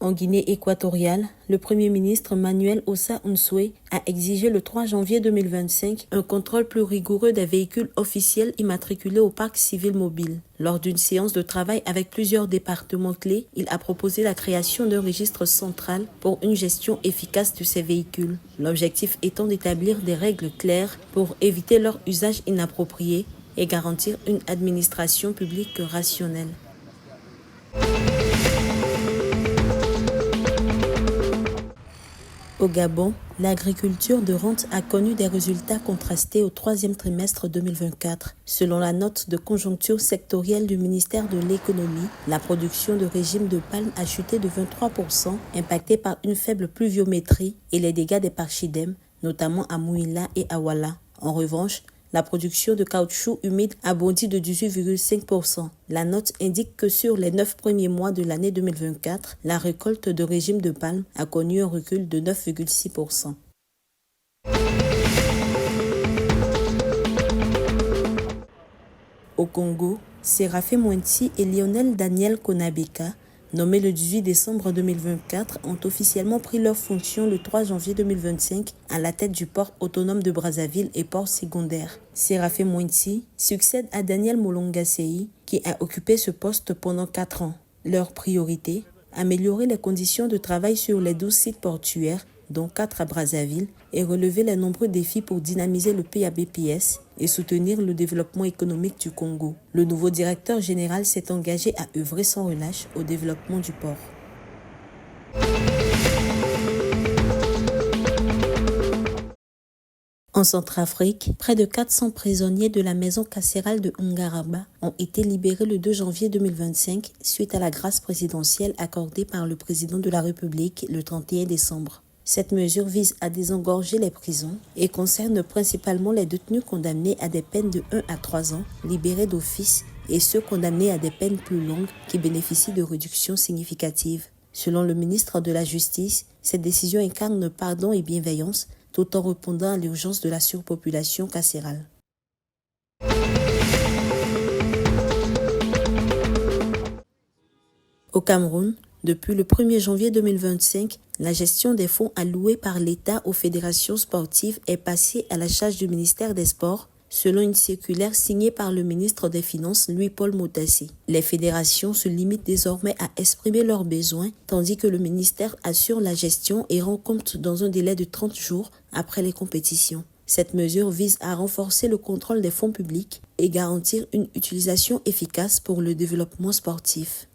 En Guinée équatoriale, le Premier ministre Manuel Ossa Nsue a exigé le 3 janvier 2025 un contrôle plus rigoureux des véhicules officiels immatriculés au parc civil mobile. Lors d'une séance de travail avec plusieurs départements clés, il a proposé la création d'un registre central pour une gestion efficace de ces véhicules. L'objectif étant d'établir des règles claires pour éviter leur usage inapproprié et garantir une administration publique rationnelle. Au Gabon, l'agriculture de rente a connu des résultats contrastés au troisième trimestre 2024. Selon la note de conjoncture sectorielle du ministère de l'Économie, la production de régime de palme a chuté de 23%, impactée par une faible pluviométrie et les dégâts des pachydermes, notamment à Mouila et à Ouala. En revanche, la production de caoutchouc humide a bondi de 18,5%. La note indique que sur les 9 premiers mois de l'année 2024, la récolte de régime de palme a connu un recul de 9,6%. Au Congo, Séraphin Mointi et Lionel Daniel Konabeka, nommés le 18 décembre 2024, ont officiellement pris leurs fonctions le 3 janvier 2025 à la tête du port autonome de Brazzaville et port secondaire. Séraphin Mointi succède à Daniel Molongasei, qui a occupé ce poste pendant 4 ans. Leur priorité, améliorer les conditions de travail sur les 12 sites portuaires, dont 4 à Brazzaville, et relever les nombreux défis pour dynamiser le PABPS et soutenir le développement économique du Congo. Le nouveau directeur général s'est engagé à œuvrer sans relâche au développement du port. En Centrafrique, près de 400 prisonniers de la maison carcérale de Ngaraba ont été libérés le 2 janvier 2025 suite à la grâce présidentielle accordée par le président de la République le 31 décembre. Cette mesure vise à désengorger les prisons et concerne principalement les détenus condamnés à des peines de 1 à 3 ans, libérés d'office, et ceux condamnés à des peines plus longues qui bénéficient de réductions significatives. Selon le ministre de la Justice, cette décision incarne pardon et bienveillance, tout en répondant à l'urgence de la surpopulation carcérale. Au Cameroun, depuis le 1er janvier 2025, la gestion des fonds alloués par l'État aux fédérations sportives est passée à la charge du ministère des Sports, selon une circulaire signée par le ministre des Finances, Louis-Paul Motassi. Les fédérations se limitent désormais à exprimer leurs besoins, tandis que le ministère assure la gestion et rend compte dans un délai de 30 jours après les compétitions. Cette mesure vise à renforcer le contrôle des fonds publics et garantir une utilisation efficace pour le développement sportif.